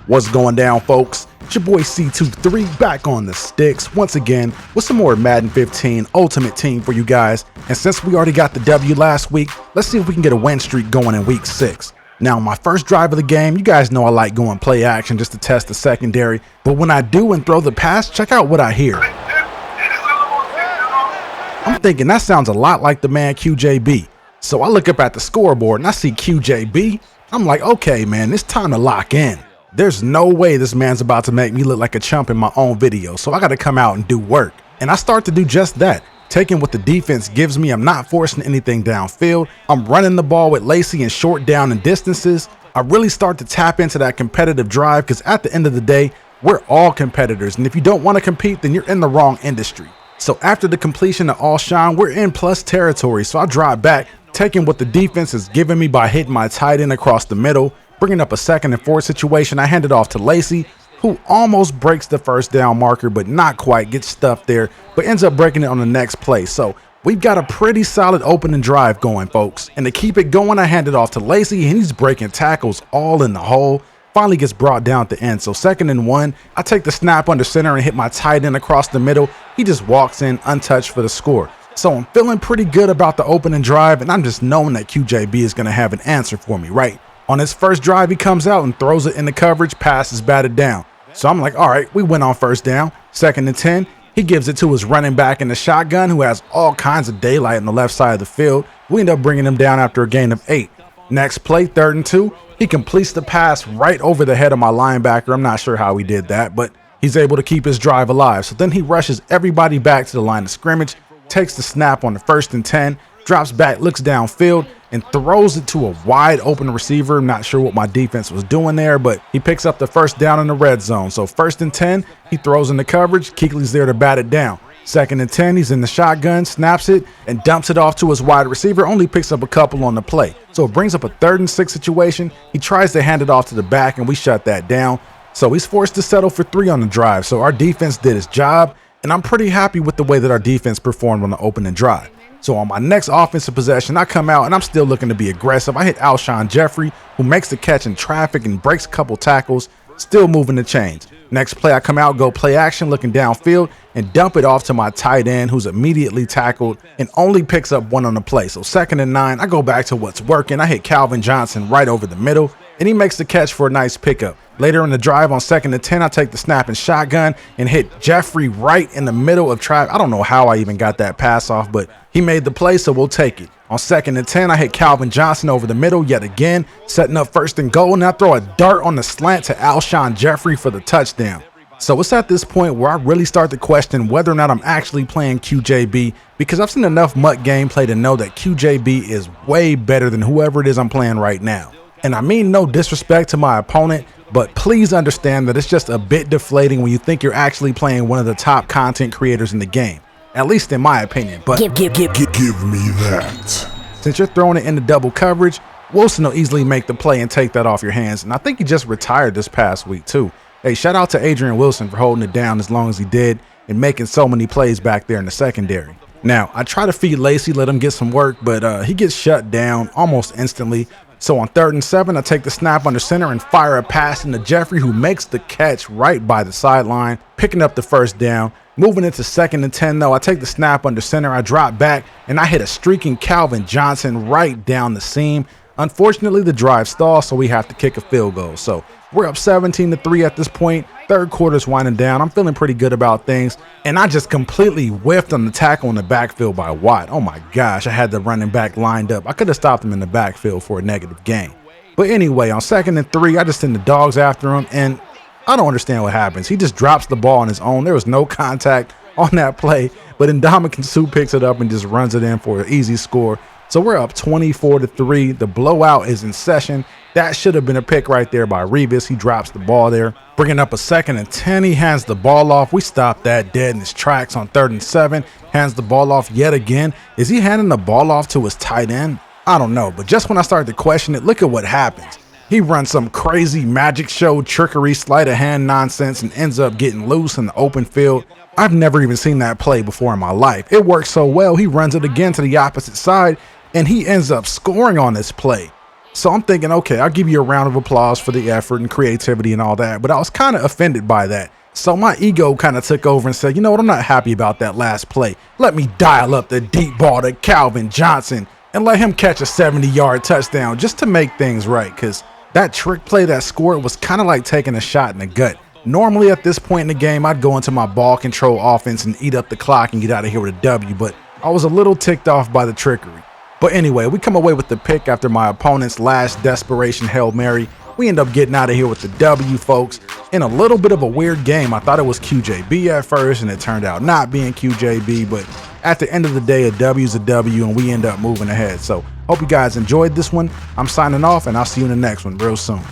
What's going down, folks? It's your boy C23 back on the sticks once again with some more Madden 15 Ultimate Team for you guys. And since we already got the W last week, let's see if we can get a win streak going in week 6. Now, my first drive of the game, you guys know I like going play action just to test the secondary. But when I do and throw the pass, check out what I hear. I'm thinking that sounds a lot like the man QJB. So I look up at the scoreboard and I see QJB. I'm like, okay, man, it's time to lock in. There's no way this man's about to make me look like a chump in my own video, so I got to come out and do work. And I start to do just that, taking what the defense gives me. I'm not forcing anything downfield. I'm running the ball with Lacey in short down and distances. I really start to tap into that competitive drive because at the end of the day, we're all competitors. And if you don't want to compete, then you're in the wrong industry. So after the completion of all shine, we're in plus territory. So I drive back, taking what the defense has given me by hitting my tight end across the middle. Bringing up a 2nd and 4 situation, I hand it off to Lacey, who almost breaks the first down marker, but not quite, gets stuffed there, but ends up breaking it on the next play. So we've got a pretty solid opening drive going, folks. And to keep it going, I hand it off to Lacey, and he's breaking tackles all in the hole. Finally gets brought down at the end. So 2nd and 1, I take the snap under center and hit my tight end across the middle. He just walks in untouched for the score. So I'm feeling pretty good about the opening drive, and I'm just knowing that QJB is going to have an answer for me, right? On his first drive, he comes out and throws it in the coverage, pass is batted down. So I'm like, all right, we went on first down. 2nd and 10, he gives it to his running back in the shotgun who has all kinds of daylight on the left side of the field. We end up bringing him down after a gain of 8. Next play, 3rd and 2, he completes the pass right over the head of my linebacker. I'm not sure how he did that, but he's able to keep his drive alive. So then he rushes everybody back to the line of scrimmage, takes the snap on the 1st and 10, drops back, looks downfield, and throws it to a wide open receiver. I'm not sure what my defense was doing there, but he picks up the first down in the red zone. So 1st and 10, he throws in the coverage. Kuechly's there to bat it down. 2nd and 10, he's in the shotgun, snaps it, and dumps it off to his wide receiver. Only picks up a couple on the play. So it brings up a 3rd and 6 situation. He tries to hand it off to the back, and we shut that down. So he's forced to settle for 3 on the drive. So our defense did its job, and I'm pretty happy with the way that our defense performed on the opening drive. So on my next offensive possession, I come out and I'm still looking to be aggressive. I hit Alshon Jeffrey, who makes the catch in traffic and breaks a couple tackles, still moving the chains. Next play, I come out, go play action, looking downfield, and dump it off to my tight end, who's immediately tackled and only picks up 1 on the play. So 2nd and 9, I go back to what's working. I hit Calvin Johnson right over the middle, and he makes the catch for a nice pickup. Later in the drive on 2nd and 10, I take the snap and shotgun and hit Jeffrey right in the middle of traffic. I don't know how I even got that pass off, but he made the play, so we'll take it. On 2nd and 10, I hit Calvin Johnson over the middle yet again, setting up 1st and goal, and I throw a dart on the slant to Alshon Jeffrey for the touchdown. So it's at this point where I really start to question whether or not I'm actually playing QJB, because I've seen enough MUT gameplay to know that QJB is way better than whoever it is I'm playing right now. And I mean no disrespect to my opponent, but please understand that it's just a bit deflating when you think you're actually playing one of the top content creators in the game. At least in my opinion. But give me that. Since you're throwing it into double coverage, Wilson will easily make the play and take that off your hands. And I think he just retired this past week too. Hey, shout out to Adrian Wilson for holding it down as long as he did and making so many plays back there in the secondary. Now, I try to feed Lacey, let him get some work, but he gets shut down almost instantly. So on 3rd and 7, I take the snap under center and fire a pass into Jeffrey, who makes the catch right by the sideline, picking up the 1st down. Moving into 2nd and 10, though, I take the snap under center, I drop back, and I hit a streaking Calvin Johnson right down the seam. Unfortunately, the drive stalls, so we have to kick a field goal. So we're up 17-3 at this point. 3rd quarter's winding down. I'm feeling pretty good about things, and I just completely whiffed on the tackle in the backfield by Watt. Oh my gosh, I had the running back lined up. I could have stopped him in the backfield for a negative gain. But anyway, on 2nd and 3, I just send the dogs after him, and I don't understand what happens. He just drops the ball on his own. There was no contact on that play, but Ndamukong Suh picks it up and just runs it in for an easy score. So we're up 24-3. The blowout is in session. That should have been a pick right there by Revis. He drops the ball there. Bringing up a 2nd and 10, he hands the ball off. We stop that dead in his tracks on 3rd and 7. Hands the ball off yet again. Is he handing the ball off to his tight end? I don't know, but just when I started to question it, look at what happens. He runs some crazy magic show trickery, sleight of hand nonsense, and ends up getting loose in the open field. I've never even seen that play before in my life. It works so well, he runs it again to the opposite side, and he ends up scoring on this play. So I'm thinking, okay, I'll give you a round of applause for the effort and creativity and all that, but I was kind of offended by that. So my ego kind of took over and said, you know what, I'm not happy about that last play. Let me dial up the deep ball to Calvin Johnson and let him catch a 70-yard touchdown just to make things right, because that trick play that scored was kind of like taking a shot in the gut. Normally at this point in the game, I'd go into my ball control offense and eat up the clock and get out of here with a W, but I was a little ticked off by the trickery. But anyway, we come away with the pick after my opponent's last desperation Hail Mary. We end up getting out of here with the W, folks, in a little bit of a weird game. I thought it was QJB at first, and it turned out not being QJB, but at the end of the day, a W is a W, and we end up moving ahead. So hope you guys enjoyed this one. I'm signing off, and I'll see you in the next one real soon.